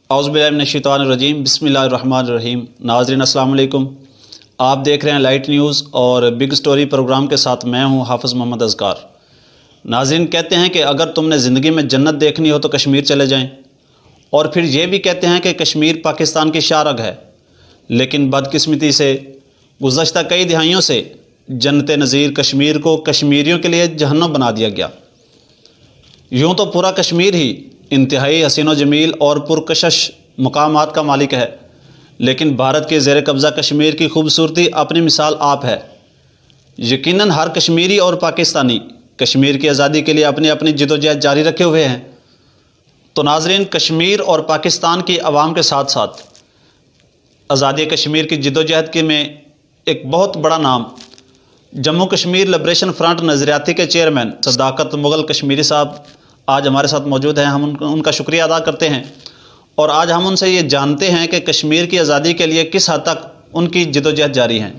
اعوذ باللہ من الشیطان الرجیم، بسم اللہ الرحمن الرحیم۔ ناظرین السلام علیکم، آپ دیکھ رہے ہیں لائٹ نیوز اور بگ سٹوری پروگرام کے ساتھ میں ہوں حافظ محمد اذکار۔ ناظرین کہتے ہیں کہ اگر تم نے زندگی میں جنت دیکھنی ہو تو کشمیر چلے جائیں، اور پھر یہ بھی کہتے ہیں کہ کشمیر پاکستان کی شاہ رگ ہے، لیکن بدقسمتی سے گزشتہ کئی دہائیوں سے جنت نظیر کشمیر کو کشمیریوں کے لیے جہنم بنا دیا گیا۔ یوں تو پورا کشمیر ہی انتہائی حسین و جمیل اور پرکشش مقامات کا مالک ہے، لیکن بھارت کے زیر قبضہ کشمیر کی خوبصورتی اپنی مثال آپ ہے۔ یقیناً ہر کشمیری اور پاکستانی کشمیر کی آزادی کے لیے اپنی اپنی جدوجہد جاری رکھے ہوئے ہیں۔ تو ناظرین، کشمیر اور پاکستان کی عوام کے ساتھ ساتھ آزادی کشمیر کی جدوجہد کے میں ایک بہت بڑا نام جموں کشمیر لبریشن فرنٹ نظریاتی کے چیئرمین صداقت مغل کشمیری صاحب آج ہمارے ساتھ موجود ہیں۔ ہم ان کا شکریہ ادا کرتے ہیں، اور آج ہم ان سے یہ جانتے ہیں کہ کشمیر کی آزادی کے لیے کس حد تک ان کی جدوجہد جاری ہیں۔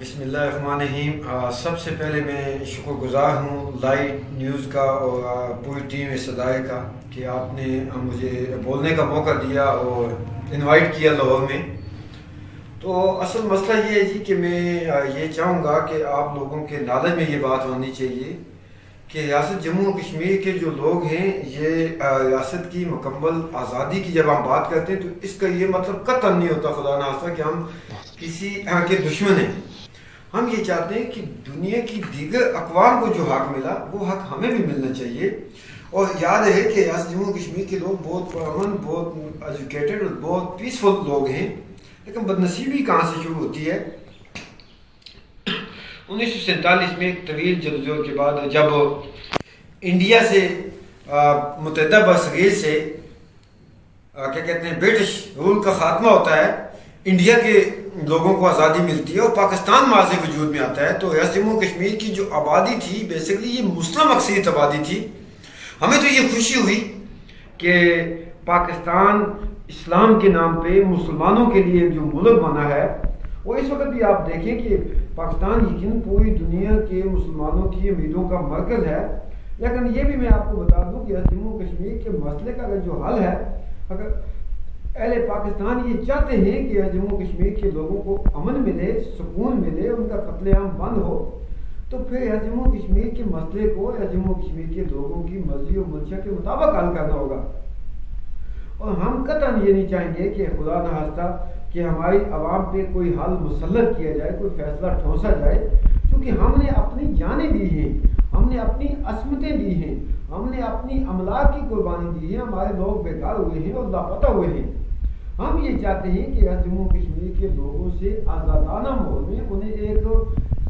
بسم اللہ الرحمن الرحیم۔ سب سے پہلے میں شکر گزار ہوں لائٹ نیوز کا اور پوری ٹیم صدائے کا کہ آپ نے مجھے بولنے کا موقع دیا اور انوائٹ کیا لاہور میں۔ تو اصل مسئلہ یہ ہے جی کہ میں یہ چاہوں گا کہ آپ لوگوں کے نالج میں یہ بات ہونی چاہیے کہ ریاست جموں و کشمیر کے جو لوگ ہیں، یہ ریاست کی مکمل آزادی کی جب ہم بات کرتے ہیں تو اس کا یہ مطلب قطعاً نہیں ہوتا خدا نخواستہ کہ ہم کسی کے دشمن ہیں۔ ہم یہ چاہتے ہیں کہ دنیا کی دیگر اقوام کو جو حق ملا وہ حق ہمیں بھی ملنا چاہیے۔ اور یاد ہے کہ ریاست جموں و کشمیر کے لوگ بہت پرامن، بہت ایجوکیٹڈ اور بہت پیسفل لوگ ہیں، لیکن بدنصیبی کہاں سے شروع ہوتی ہے؟ 1947 میں ایک طویل جدوجہد کے بعد جب انڈیا سے متحدہ برصغیر سے کیا کہتے ہیں برٹش رول کا خاتمہ ہوتا ہے، انڈیا کے لوگوں کو آزادی ملتی ہے اور پاکستان معاذ وجود میں آتا ہے، تو ریاست جموں و کشمیر کی جو آبادی تھی بیسیکلی یہ مسلم اکثریت آبادی تھی۔ ہمیں تو یہ خوشی ہوئی کہ پاکستان اسلام کے نام پہ مسلمانوں کے لیے جو ملک بنا ہے، اور اس وقت بھی آپ دیکھیں کہ پاکستان یقیناً پوری دنیا کے مسلمانوں کی امیدوں کا مرکز ہے۔ لیکن یہ بھی میں آپ کو بتا دوں کہ جموں و کشمیر کے مسئلے کا اگر جو حل ہے، اگر اہل پاکستان یہ چاہتے ہیں کہ جموں و کشمیر کے لوگوں کو امن ملے، سکون ملے، ان کا قتل عام بند ہو، تو پھر جموں و کشمیر کے مسئلے کو جموں و کشمیر کے لوگوں کی مرضی و منشا کے مطابق حل کرنا ہوگا۔ اور ہم قطعاً یہ نہیں چاہیں گے کہ خدا نخواستہ کہ ہماری عوام پہ کوئی حل مسلط کیا جائے، کوئی فیصلہ ٹھونسا جائے، کیونکہ ہم نے اپنی جانیں دی ہیں، ہم نے اپنی عصمتیں دی ہیں، ہم نے اپنی املاک کی قربانی دی ہے، ہمارے لوگ بیکار ہوئے ہیں اور لاپتہ ہوئے ہیں۔ ہم یہ چاہتے ہیں کہ جموں و کشمیر کے لوگوں سے آزادانہ ماحول میں انہیں ایک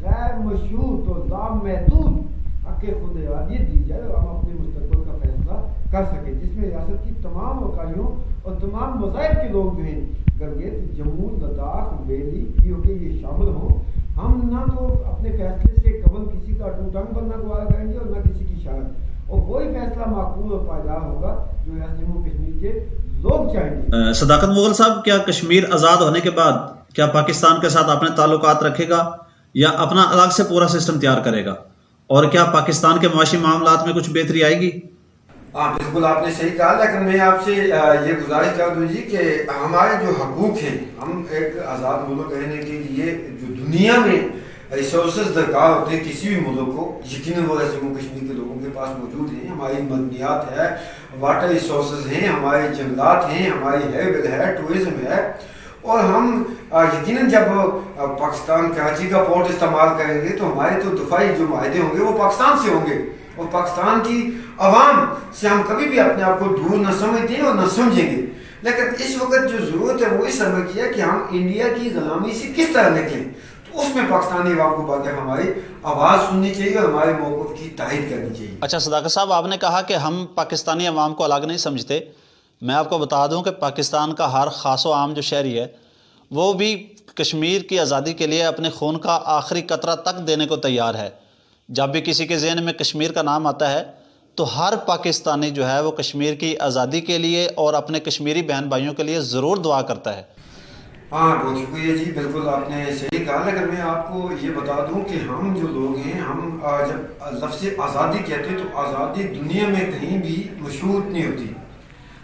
غیر مشروط اور لامحدود حق خود ارادیت دی جائے اور ہم اپنے مستقبل کا فیصلہ کر سکیں، جس میں ریاست کی تمام اکائیوں اور تمام مذاہب کے لوگ جو ہیں، گلگت، جموں، لداخ، ویلی، POK یہ شامل ہوں۔ ہم نہ تو اپنے فیصلے سے قبل کسی کا ٹوٹنگ بننا گوارا کریں گے اور نہ کسی کی شرط، اور وہی فیصلہ معقول اور پائیدار ہوگا جو ریاست جموں و کشمیر کے لوگ چاہیں گے۔ صداقت مغل صاحب، کیا کشمیر آزاد ہونے کے بعد کیا پاکستان کے ساتھ اپنے تعلقات رکھے گا یا اپنا الگ سے پورا سسٹم تیار کرے گا، اور کیا پاکستان کے معاشی معاملات میں کچھ بہتری آئے گی؟ ہاں بالکل آپ نے صحیح کہا، لیکن میں آپ سے یہ گزارش کر دوں جی کہ ہمارے جو حقوق ہیں، ہم ایک آزاد ملک رہنے کے لیے جو دنیا میں ریسورسز درکار ہوتے ہیں کسی بھی ملک کو، یقیناً وہ جموں کشمیر کے لوگوں کے پاس موجود ہیں۔ ہماری معدنیات ہے، واٹر ریسورسز ہیں، ہمارے جنگلات ہیں، ہماری ہیئر ہے، ٹورزم ہے، اور ہم یقیناً جب پاکستان کراچی کا پورٹ استعمال کریں گے تو ہمارے تو دفاعی جو معاہدے ہوں گے وہ پاکستان سے ہوں گے، اور پاکستان کی عوام سے ہم کبھی بھی اپنے آپ کو دور نہ سمجھتے ہیں اور نہ سمجھیں گے۔ لیکن اس وقت جو ضرورت ہے وہ اس سمجھ کی ہے کہ ہم انڈیا کی غلامی سے کس طرح نکلیں، تو اس میں پاکستانی عوام کو باقی ہماری آواز سننی چاہیے اور ہمارے موقف کی تائید کرنی چاہیے۔ اچھا صداقت صاحب، آپ نے کہا کہ ہم پاکستانی عوام کو الگ نہیں سمجھتے۔ میں آپ کو بتا دوں کہ پاکستان کا ہر خاص و عام جو شہری ہے وہ بھی کشمیر کی آزادی کے لیے اپنے خون کا آخری قطرہ تک دینے کو تیار ہے۔ جب بھی کسی کے ذہن میں کشمیر کا نام آتا ہے تو ہر پاکستانی جو ہے وہ کشمیر کی آزادی کے لیے اور اپنے کشمیری بہن بھائیوں کے لیے ضرور دعا کرتا ہے۔ ہاں بہت شکریہ جی، بالکل آپ نے صحیح کہا، لیکن میں آپ کو یہ بتا دوں کہ ہم جو لوگ ہیں، ہم جب لفظ آزادی کہتے ہیں تو آزادی دنیا میں کہیں بھی مشروط نہیں ہوتی۔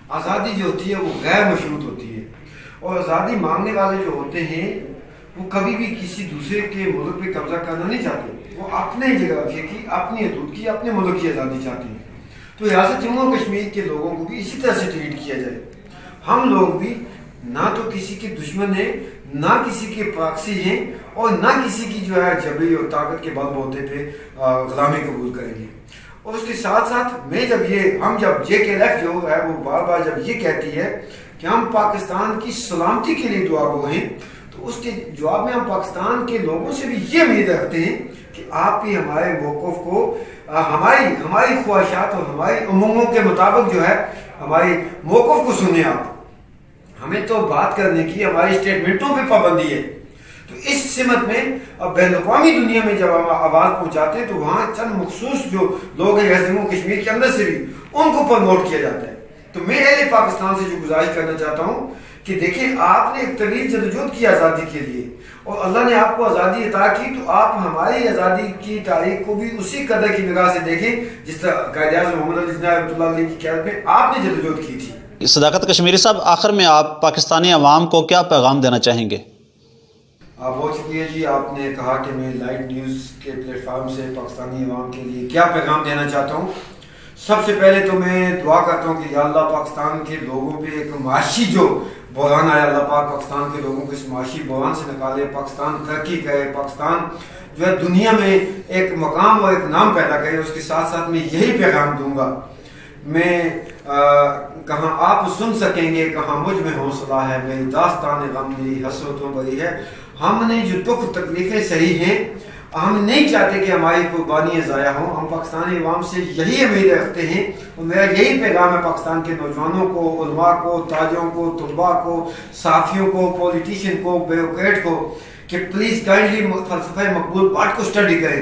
آزادی جو ہوتی ہے وہ غیر مشروط ہوتی ہے، اور آزادی مانگنے والے جو ہوتے ہیں وہ کبھی بھی کسی دوسرے کے ملک پہ قبضہ کرنا نہیں چاہتے، وہ اپنے جغرافیے کی، اپنی حدود کی، اپنے ملک کی آزادی چاہتے ہیں۔ تو ریاست جموں و کشمیر کے لوگوں کو بھی اسی طرح سے ٹریٹ کیا جائے۔ ہم لوگ بھی نہ تو کسی کے دشمن ہیں، نہ کسی کے پراکسی ہیں، اور نہ کسی کی جو ہے جبری اور طاقت کے بل بوتے پہ غلامی قبول کریں گے۔ اور اس کے ساتھ ساتھ ہم جب JKLF جو ہے وہ بار بار جب یہ کہتی ہے کہ ہم پاکستان کی سلامتی کے لیے دعا گو ہیں، تو اس کے جواب میں ہم پاکستان کے لوگوں سے بھی یہ امید رکھتے ہیں کہ آپ بھی ہمارے موقف کو، ہماری خواہشات اور ہماری امنگوں کے مطابق جو ہے ہمارے موقف کو سنیں۔ آپ ہمیں تو بات کرنے کی، ہماری اسٹیٹمنٹوں پہ پابندی ہے، تو اس سمت میں اب بین الاقوامی دنیا میں جب ہم آواز پہنچاتے ہیں تو وہاں چند مخصوص جو لوگ ہیں جموں کشمیر کے اندر سے بھی ان کو پروموٹ کیا جاتا ہے۔ تو میں اہل پاکستان سے جو گزارش کرنا چاہتا ہوں کہ دیکھیں، آپ نے ایک طویل جدوجہد کی آزادی کے لیے، اور اللہ نے آپ کو آزادی عطا کی، تو آپ ہماری آزادی کی تاریخ کو بھی اسی قدر کی نگاہ سے دیکھیں جس طرح قائد اعظم محمد علی جناح رحمۃ اللہ علیہ کی قیادت میں آپ نے جدوجہد کی تھی۔ صداقت کشمیری صاحب، آخر میں آپ پاکستانی عوام کو کیا پیغام دینا چاہیں گے؟ بہت شکریہ جی، آپ نے کہا کہ میں لائٹ نیوز کے پلیٹ فارم سے پاکستانی عوام کے لیے کیا پیغام دینا چاہتا ہوں۔ سب سے پہلے تو میں دعا کرتا ہوں کہ یا اللہ پاکستان کے لوگوں پہ ایک معاشی جو بحران آیا، اللہ پاک پاکستان کے لوگوں کو اس معاشی بحران سے نکالے، پاکستان ترقی کرے، پاکستان جو ہے دنیا میں ایک مقام اور ایک نام پیدا کرے۔ اس کے ساتھ ساتھ میں یہی پیغام دوں گا، میں کہاں آپ سن سکیں گے، کہاں مجھ میں حوصلہ ہے، میری داستان غم میری حسرتوں بری ہے۔ ہم نے جو دکھ تکلیفیں سہی ہیں، ہم نہیں چاہتے کہ ہماری قربانیاں ضائع ہوں۔ ہم پاکستانی عوام سے یہی امید رکھتے ہیں، اور میرا یہی پیغام ہے پاکستان کے نوجوانوں کو، علماء کو، تاجروں کو، طلباء کو، صحافیوں کو، پولیٹیشین کو، بیوروکریٹ کو، کہ پلیز کائنڈلی فلسفہ مقبول پارٹ کو اسٹڈی کریں،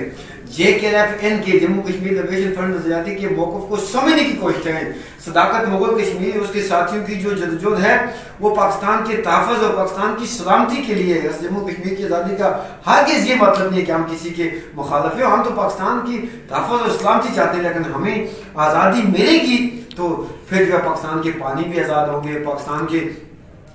JKLF کے جموں کشمیر لبریشن فرنٹ نظریاتی کے موقف کو سمجھنے کی کوشش کریں۔ صداقت مغل کشمیر اس کے ساتھیوں کی جو جدوجہد ہے وہ پاکستان کے تحفظ اور پاکستان کی سلامتی کے لیے ہے۔ جموں کشمیر کی آزادی کا ہرگز یہ مطلب نہیں ہے کہ ہم کسی کے مخالف ہیں، ہم تو پاکستان کی تحفظ اور سلامتی چاہتے ہیں، لیکن ہمیں آزادی ملے گی تو پھر جو ہے پاکستان کے پانی بھی آزاد ہوں گے، پاکستان کے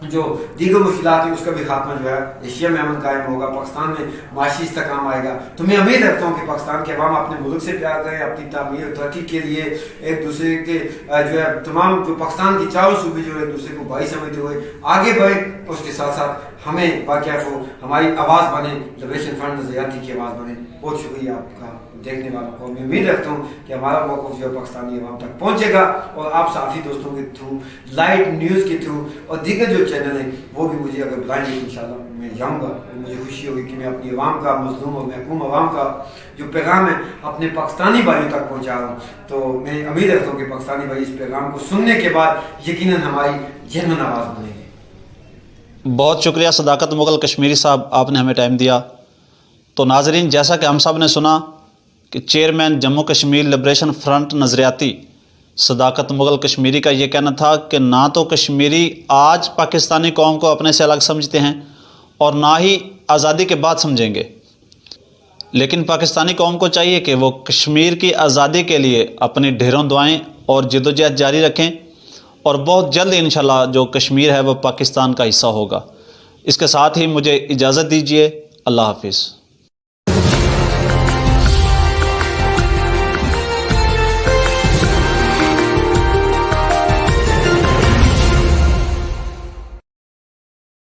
جو دیگر مشکلات ہیں اس کا بھی خاتمہ جو ہے ایشیا میں امن قائم ہوگا، پاکستان میں معاشی استحکام آئے گا۔ تو میں امید رکھتا ہوں کہ پاکستان کے عوام اپنے ملک سے پیار کریں، اپنی تعمیر اور ترقی کے لیے ایک دوسرے کے جو ہے تمام جو پاکستان کی چاروں صوبے جو ہے ایک دوسرے کو بھائی سمجھتے ہوئے آگے بڑھیں۔ اس کے ساتھ ساتھ ہمیں واقعہ کو ہماری آواز بنے، لبریشن فرنٹ نظریاتی کی آواز بنے۔ بہت شکریہ آپ کا دیکھنے والوں کو۔ میں امید رکھتا ہوں کہ ہمارا موقف جو ہے پاکستانی عوام تک پہنچے گا، اور آپ صحافی دوستوں کے تھرو، لائٹ نیوز کے تھرو اور دیگر جو چینل ہیں وہ بھی مجھے اگر بلائیں گے انشاءاللہ میں جاؤں گا، اور مجھے خوشی ہوگی کہ میں اپنی عوام کا، مظلوم اور محکوم عوام کا جو پیغام ہے اپنے پاکستانی بھائیوں تک پہنچا رہا ہوں۔ تو میں امید رکھتا ہوں کہ پاکستانی بھائی اس پیغام کو سننے کے بعد یقیناً ہماری جنون آواز بنے گی۔ بہت شکریہ صداقت مغل کشمیری صاحب، آپ نے ہمیں ٹائم دیا۔ تو ناظرین، جیسا کہ ہم سب نے سنا کہ chairman Jammu Kashmir liberation front نظریاتی صداقت مغل کشمیری کا یہ کہنا تھا کہ نہ تو کشمیری آج پاکستانی قوم کو اپنے سے الگ سمجھتے ہیں اور نہ ہی آزادی کے بعد سمجھیں گے، لیکن پاکستانی قوم کو چاہیے کہ وہ کشمیر کی آزادی کے لیے اپنی ڈھیروں دعائیں اور جدوجہد جاری رکھیں، اور بہت جلد انشاءاللہ جو کشمیر ہے وہ پاکستان کا حصہ ہوگا۔ اس کے ساتھ ہی مجھے اجازت دیجیے، اللہ حافظ۔